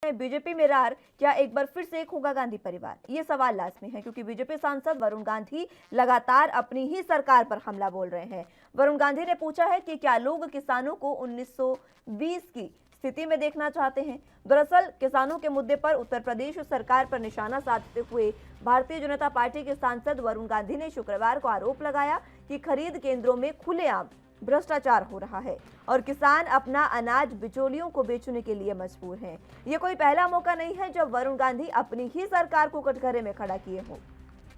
BJP में रार, क्या एक बार फिर से होगा गांधी परिवार? ये सवाल लाजमी है क्योंकि बीजेपी सांसद वरुण गांधी लगातार अपनी ही सरकार पर हमला बोल रहे हैं। वरुण गांधी ने पूछा है कि क्या लोग किसानों को 1920 की स्थिति में देखना चाहते हैं। दरअसल किसानों के मुद्दे पर उत्तर प्रदेश सरकार पर निशाना साधते हुए भारतीय जनता पार्टी के सांसद वरुण गांधी ने शुक्रवार को आरोप लगाया कि खरीद केंद्रों में खुलेआम भ्रष्टाचार हो रहा है और किसान अपना अनाज बिचौलियों को बेचने के लिए मजबूर हैं। ये कोई पहला मौका नहीं है जब वरुण गांधी अपनी ही सरकार को कटघरे में खड़ा किए हो।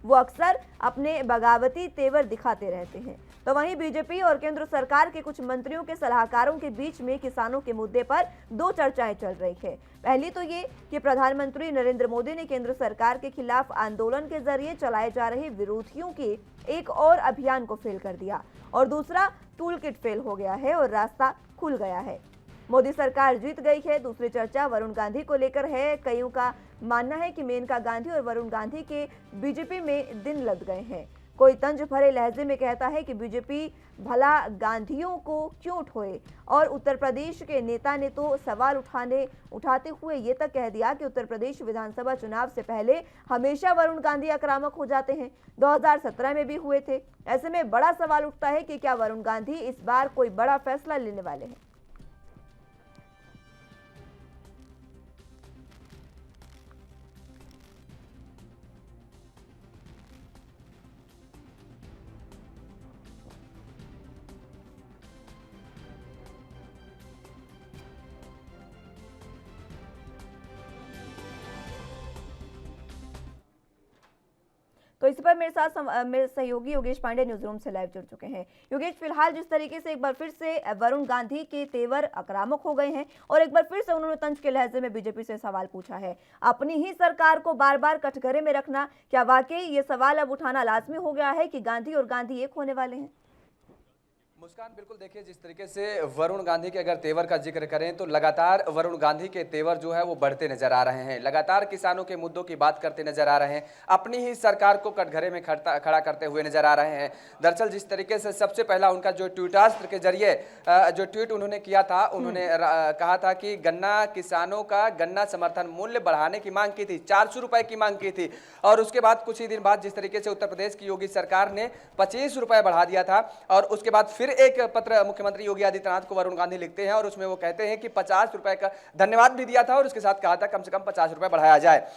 वो अक्सर अपने बगावती तेवर दिखाते रहते हैं। तो वहीं बीजेपी और केंद्र सरकार के कुछ मंत्रियों के सलाहकारों के बीच में किसानों के मुद्दे पर दो चर्चाएं चल रही है। पहली तो ये कि प्रधानमंत्री नरेंद्र मोदी ने केंद्र सरकार के खिलाफ आंदोलन के जरिए चलाए जा रहे विरोधियों के एक और अभियान को फेल कर दिया और दूसरा टूल किट फेल हो गया है और रास्ता खुल गया है। मोदी सरकार जीत गई है। दूसरी चर्चा वरुण गांधी को लेकर है। कईयों का मानना है कि मेनका गांधी और वरुण गांधी के बीजेपी में दिन लग गए हैं। कोई तंज भरे लहजे में कहता है कि बीजेपी भला गांधियों को क्यों उठोए, और उत्तर प्रदेश के नेता ने तो सवाल उठाते हुए ये तक कह दिया कि उत्तर प्रदेश विधानसभा चुनाव से पहले हमेशा वरुण गांधी आक्रामक हो जाते हैं। 2017 में भी हुए थे। ऐसे में बड़ा सवाल उठता है कि क्या वरुण गांधी इस बार कोई बड़ा फैसला लेने वाले हैं। तो इस पर मेरे साथ मेरे सहयोगी योगेश पांडे न्यूज रूम से लाइव जुड़ चुके हैं। योगेश, फिलहाल जिस तरीके से एक बार फिर से वरुण गांधी के तेवर आक्रामक हो गए हैं और एक बार फिर से उन्होंने तंज के लहजे में बीजेपी से सवाल पूछा है, अपनी ही सरकार को बार बार कटघरे में रखना, क्या वाकई ये सवाल अब उठाना लाजमी हो गया है कि गांधी और गांधी एक होने वाले हैं? मुस्कान, बिल्कुल देखिए, जिस तरीके से वरुण गांधी के अगर तेवर का जिक्र करें तो लगातार वरुण गांधी के तेवर जो है वो बढ़ते नजर आ रहे हैं। लगातार किसानों के मुद्दों की बात करते नजर आ रहे हैं, अपनी ही सरकार को कटघरे में खड़ा करते हुए नजर आ रहे हैं। दरअसल जिस तरीके से सबसे पहला उनका जो ट्वीटास्त्र के जरिए जो ट्वीट उन्होंने किया था, उन्होंने कहा था कि गन्ना किसानों का गन्ना समर्थन मूल्य बढ़ाने की मांग की थी, 400 रुपए की मांग की थी। और उसके बाद कुछ ही दिन बाद जिस तरीके से उत्तर प्रदेश की योगी सरकार ने 25 रुपए बढ़ा दिया था और उसके बाद फिर एक पत्र मुख्यमंत्री योगी आदित्यनाथ को वरुण गांधी लिखते हैं और उसमें वो कहते हैं कि 50 रुपए का धन्यवाद भी दिया था और उसके साथ कहा था कम से कम 50 रुपए बढ़ाया जाए।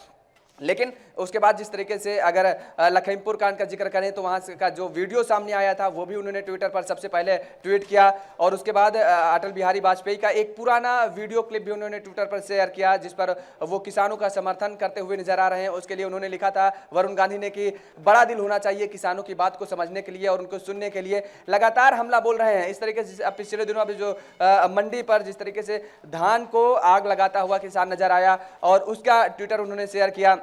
लेकिन उसके बाद जिस तरीके से अगर लखीमपुर कांड का जिक्र करें तो वहां का जो वीडियो सामने आया था वो भी उन्होंने ट्विटर पर सबसे पहले ट्वीट किया और उसके बाद अटल बिहारी वाजपेयी का एक पुराना वीडियो क्लिप भी उन्होंने ट्विटर पर शेयर किया जिस पर वो किसानों का समर्थन करते हुए नजर आ रहे हैं। उसके लिए उन्होंने लिखा था वरुण गांधी ने कि बड़ा दिल होना चाहिए किसानों की बात को समझने के लिए और उनको सुनने के लिए। लगातार हमला बोल रहे हैं। इस तरीके से पिछले दिनों अभी जो मंडी पर जिस तरीके से धान को आग लगाता हुआ किसान नजर आया और उसका ट्विटर उन्होंने शेयर किया।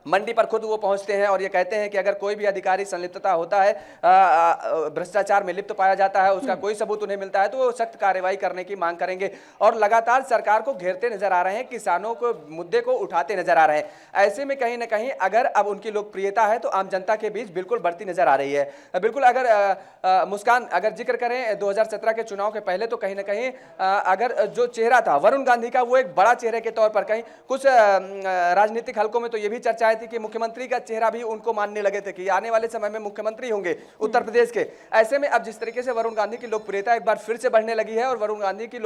मंडी पर खुद वो पहुंचते हैं और ये कहते हैं कि अगर कोई भी अधिकारी संलिप्तता होता है, भ्रष्टाचार में लिप्त पाया जाता है, उसका कोई सबूत उन्हें मिलता है तो वो सख्त कार्रवाई करने की मांग करेंगे और लगातार सरकार को घेरते नजर आ रहे हैं, किसानों को मुद्दे को उठाते नजर आ रहे हैं। ऐसे में कहीं ना कहीं अगर अब उनकी लोकप्रियता है तो आम जनता के बीच बिल्कुल बढ़ती नजर आ रही है। बिल्कुल अगर मुस्कान अगर जिक्र करें 2017 के चुनाव के पहले तो कहीं ना कहीं अगर जो चेहरा था वरुण गांधी का वो एक बड़ा चेहरे के तौर पर कहीं कुछ राजनीतिक हलकों में तो ये भी चर्चा थी कि मुख्यमंत्री का चेहरा भी उनको मानने लगे थे कि आने वाले समय में मुख्यमंत्री होंगे उत्तर प्रदेश के। ऐसे में अब जिस तरीके से वरुण गांधी की लोकप्रियता एक बार फिर से बढ़ने लगी है और वरुण गांधी की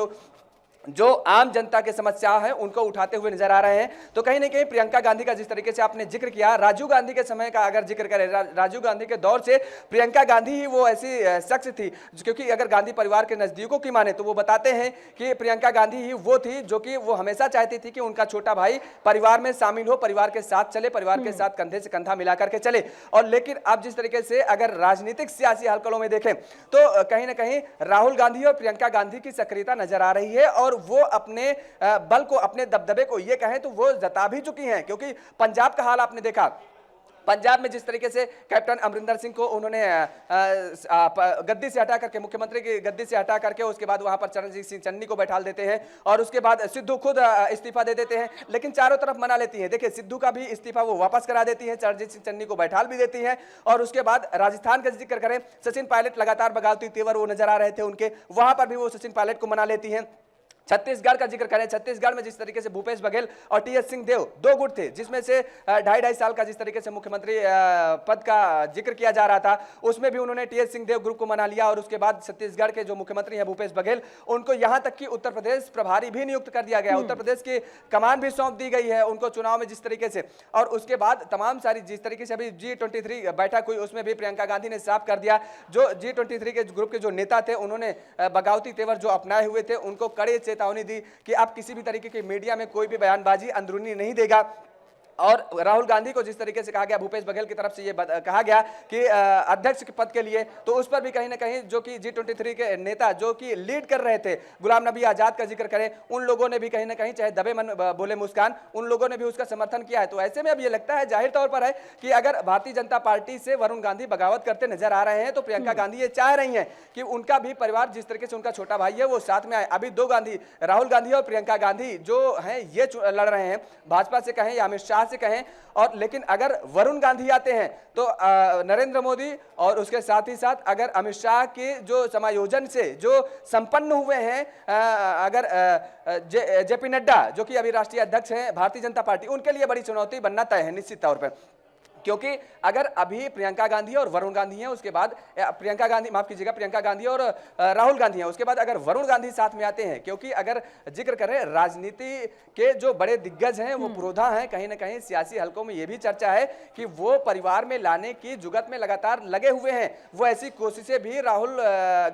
जो आम जनता के समस्या है उनको उठाते हुए नजर आ रहे हैं। तो कहीं ना कहीं प्रियंका गांधी का जिस तरीके से आपने जिक्र किया, राजीव गांधी के समय का अगर जिक्र करें, राजीव गांधी के दौर से प्रियंका गांधी ही वो ऐसी शख्स थी क्योंकि अगर गांधी परिवार के नजदीकों की माने तो वो बताते हैं कि प्रियंका गांधी ही वो थी जो कि वो हमेशा चाहती थी कि उनका छोटा भाई परिवार में शामिल हो, परिवार के साथ चले, परिवार के साथ कंधे से कंधा मिलाकर के चले। और लेकिन अब जिस तरीके से अगर राजनीतिक सियासी हलकड़ों में देखें तो कहीं ना कहीं राहुल गांधी और प्रियंका गांधी की सक्रियता नजर आ रही है और वो अपने बल को, अपने दबदबे को ये कहें तो वो जता भी चुकी हैं। क्योंकि पंजाब का हाल आपने देखा, पंजाब में जिस तरीके से कैप्टन अमरिंदर सिंह को उन्होंने गद्दी से हटा करके, मुख्यमंत्री की गद्दी से हटा करके उसके बाद वहां पर चरणजीत सिंह चन्नी को बैठा देते हैं और उसके बाद सिद्धू खुद इस्तीफा दे देते हैं, लेकिन चारों तरफ मना लेती है। देखिए सिद्धू का भी इस्तीफा वो वापस करा देती है, चरणजीत सिंह चन्नी को बैठा भी देती है। और उसके बाद राजस्थान का जिक्र करें, सचिन पायलट लगातार बगावती तेवर वो नजर आ रहे थे उनके, वहां पर भी वो सचिन पायलट को मना लेती हैं। छत्तीसगढ़ का जिक्र करें, छत्तीसगढ़ में जिस तरीके से भूपेश बघेल और टीएस सिंहदेव दो गुट थे, जिसमें से 2.5 साल का जिस तरीके से मुख्यमंत्री पद का जिक्र किया जा रहा था, उसमें भी उन्होंने टीएस सिंहदेव ग्रुप को मना लिया और उसके बाद छत्तीसगढ़ के जो मुख्यमंत्री हैं भूपेश बघेल, उनको यहां तक कि उत्तर प्रदेश प्रभारी भी नियुक्त कर दिया गया, उत्तर प्रदेश की कमान भी सौंप दी गई है उनको चुनाव में जिस तरीके से। और उसके बाद तमाम सारी जिस तरीके से अभी G23 बैठक हुई, उसमें भी प्रियंका गांधी ने साफ कर दिया, जो G23 के ग्रुप के जो नेता थे उन्होंने बगावती तेवर जो अपनाए हुए थे उनको कड़े चेतावनी दी कि आप किसी भी तरीके की मीडिया में कोई भी बयानबाजी अंदरूनी नहीं देगा। और राहुल गांधी को जिस तरीके से कहा गया, भूपेश बघेल की तरफ से ये कहा गया कि अध्यक्ष के पद के लिए, तो उस पर भी कहीं ना कहीं जो कि G23 के नेता जो कि लीड कर रहे थे, गुलाम नबी आजाद का जिक्र करें, उन लोगों ने भी कहीं ना कहीं, चाहे दबे मन बोले मुस्कान, उन लोगों ने भी उसका समर्थन किया है। तो ऐसे में अब ये लगता है जाहिर तौर पर है कि अगर भारतीय जनता पार्टी से वरुण गांधी बगावत करते नजर आ रहे हैं तो प्रियंका गांधी ये चाह रही हैं कि उनका भी परिवार जिस तरीके से उनका छोटा भाई है वो साथ में आए। अभी दो गांधी, राहुल गांधी और प्रियंका गांधी जो हैं ये लड़ रहे हैं, भाजपा से कहें या अमित शाह से कहें। और लेकिन अगर वरुण गांधी आते हैं तो नरेंद्र मोदी और उसके साथ ही साथ अगर अमित शाह के जो समायोजन से जो संपन्न हुए हैं, अगर जेपी नड्डा जो कि अभी राष्ट्रीय अध्यक्ष हैं भारतीय जनता पार्टी, उनके लिए बड़ी चुनौती बनना तय है निश्चित तौर पर। क्योंकि अगर अभी प्रियंका गांधी और वरुण गांधी हैं, उसके बाद प्रियंका गांधी और राहुल गांधी हैं, उसके बाद अगर वरुण गांधी साथ में आते हैं, क्योंकि अगर जिक्र करें राजनीति के जो बड़े दिग्गज हैं वो पुरोधा हैं, कहीं ना कहीं सियासी हलकों में ये भी चर्चा है कि वो परिवार में लाने की जुगत में लगातार लगे हुए हैं। वो ऐसी कोशिशें भी राहुल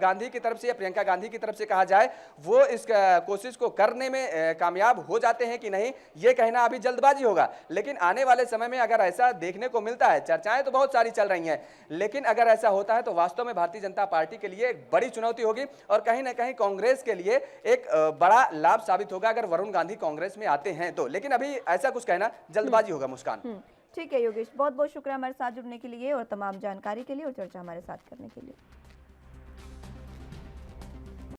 गांधी की तरफ से या प्रियंका गांधी की तरफ से कहा जाए, वो इस कोशिश को करने में कामयाब हो जाते हैं कि नहीं, ये कहना अभी जल्दबाजी होगा। लेकिन आने वाले समय में अगर ऐसा देखने को मिलता है, चर्चाएं तो बहुत सारी चल रही हैं, लेकिन अगर ऐसा होता है तो वास्तव में भारतीय जनता पार्टी के लिए एक बड़ी चुनौती होगी और कहीं ना कहीं कांग्रेस के लिए एक बड़ा लाभ साबित होगा अगर वरुण गांधी कांग्रेस में आते हैं तो। लेकिन अभी ऐसा कुछ कहना जल्दबाजी होगा। मुस्कान, ठीक है योगेश, बहुत बहुत शुक्रिया हमारे साथ जुड़ने के लिए और तमाम जानकारी के लिए और चर्चा हमारे साथ करने के लिए।